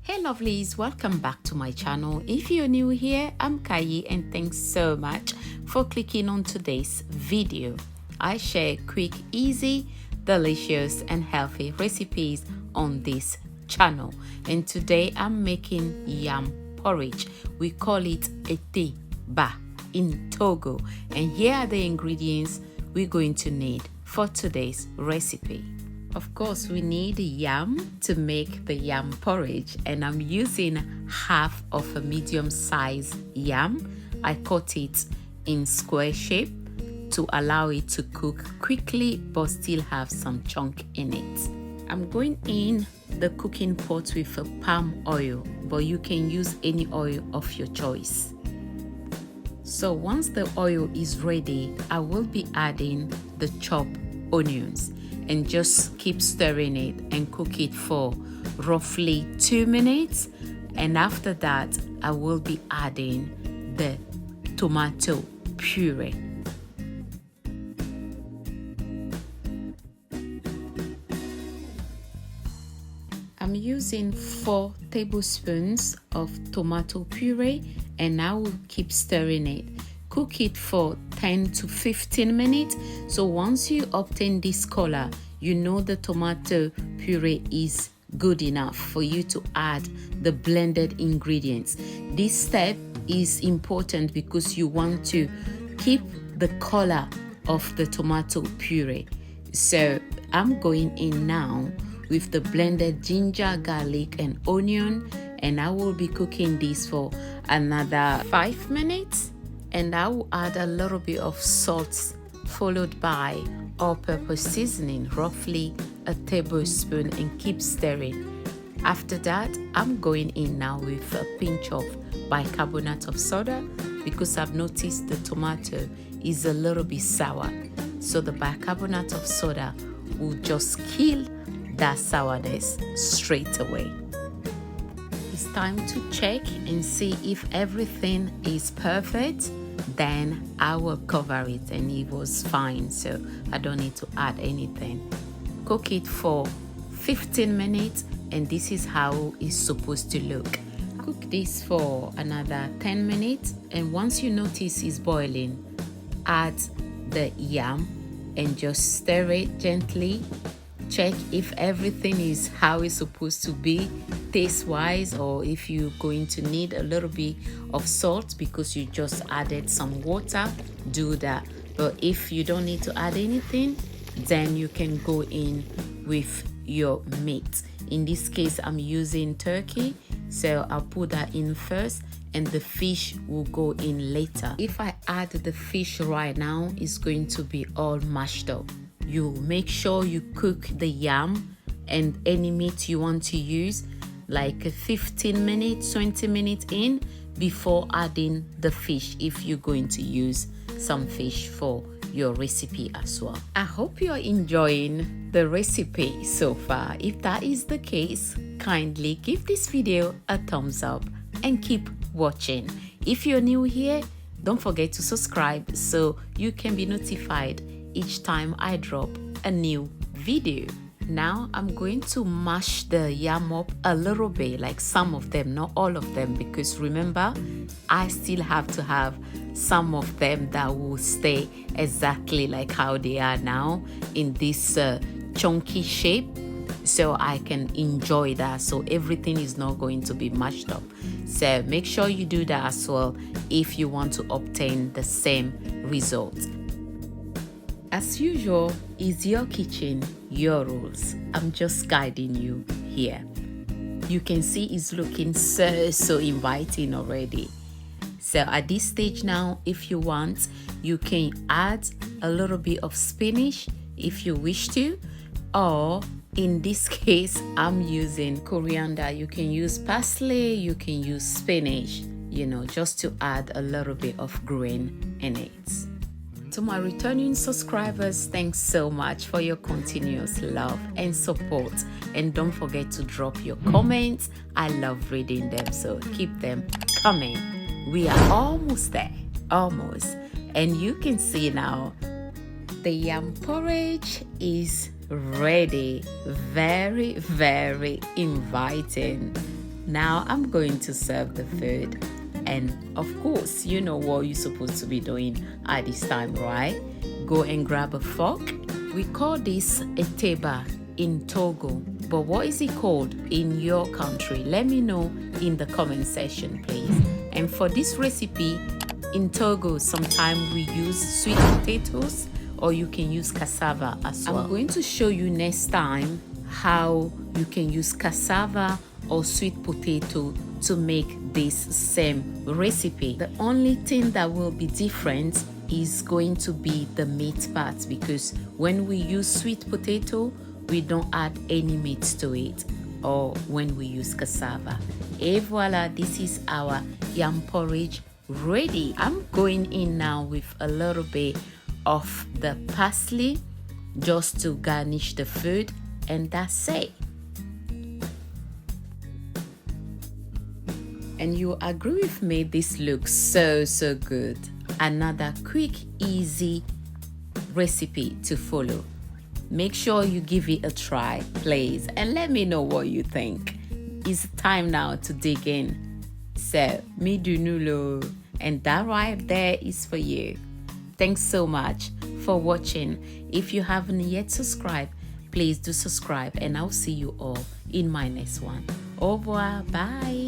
Hey lovelies, welcome back to my channel. If you're new here, I'm Kayi and thanks so much for clicking on today's video. I share quick, easy, delicious and healthy recipes on this channel. And today I'm making yam porridge. We call it Attiéké in Togo. And here are the ingredients we're going to need for today's recipe. Of course, we need yam to make the yam porridge, and I'm using half of a medium-sized yam. I cut it in square shape to allow it to cook quickly but still have some chunk in it. I'm going in the cooking pot with a palm oil, but you can use any oil of your choice. So once the oil is ready, I will be adding the chopped onions and just keep stirring it and cook it for roughly 2 minutes. And after that, I will be adding the tomato puree. I'm using 4 tablespoons of tomato puree and I will keep stirring it. Cook it for 10 to 15 minutes. So once you obtain this color, you know the tomato puree is good enough for you to add the blended ingredients. This step is important because you want to keep the color of the tomato puree. So I'm going in now with the blended ginger, garlic and onion, and I will be cooking this for another 5 minutes. And I will add a little bit of salt followed by all-purpose seasoning, roughly a tablespoon, and keep stirring. After that, I'm going in now with a pinch of bicarbonate of soda because I've noticed the tomato is a little bit sour. So the bicarbonate of soda will just kill that sourness straight away. It's time to check and see if everything is perfect. Then I will cover it, and it was fine, so I don't need to add anything. Cook it for 15 minutes, and this is how it's supposed to look. Cook this for another 10 minutes, and once you notice it's boiling, add the yam and just stir it gently. Check if everything is how it's supposed to be taste wise, or if you're going to need a little bit of salt because you just added some water, do that. But if you don't need to add anything, then you can go in with your meat. In this case, I'm using turkey, so I'll put that in first and the fish will go in later. If I add the fish right now, it's going to be all mashed up. You make sure you cook the yam and any meat you want to use like 15 minutes, 20 minutes in before adding the fish if you're going to use some fish for your recipe as well. I hope you're enjoying the recipe so far. If that is the case, kindly give this video a thumbs up and keep watching. If you're new here, don't forget to subscribe so you can be notified each time I drop a new video. Now I'm going to mash the yam up a little bit, like some of them, not all of them, because remember, I still have to have some of them that will stay exactly like how they are now in this chunky shape, so I can enjoy that. So everything is not going to be mashed up. So make sure you do that as well if you want to obtain the same result. As usual, it's your kitchen, your rules. I'm just guiding you here. You can see it's looking so inviting already. So at this stage now, if you want, you can add a little bit of spinach if you wish to, or in this case, I'm using coriander. You can use parsley, you can use spinach, just to add a little bit of green in it. To my returning subscribers, thanks so much for your continuous love and support, and don't forget to drop your comments. I love reading them, so keep them coming. We are almost there, almost, and you can see now the yam porridge is ready. Very inviting. Now I'm going to serve the food. And of course, you know what you're supposed to be doing at this time, right? Go and grab a fork. We call this a teba in Togo, but what is it called in your country? Let me know in the comment section, please. And for this recipe, in Togo, sometimes we use sweet potatoes, or you can use cassava as well. I'm going to show you next time how you can use cassava or sweet potato to make this same recipe. The only thing that will be different is going to be the meat part, because when we use sweet potato, we don't add any meat to it, or when we use cassava. Et voila, this is our yam porridge ready. I'm going in now with a little bit of the parsley just to garnish the food, and that's it. And you agree with me, this looks so good. Another quick, easy recipe to follow. Make sure you give it a try, please, and let me know what you think. It's time now to dig in. So, me do nulo, and that right there is for you. Thanks so much for watching. If you haven't yet subscribed, please do subscribe, and I'll see you all in my next one. Au revoir, bye.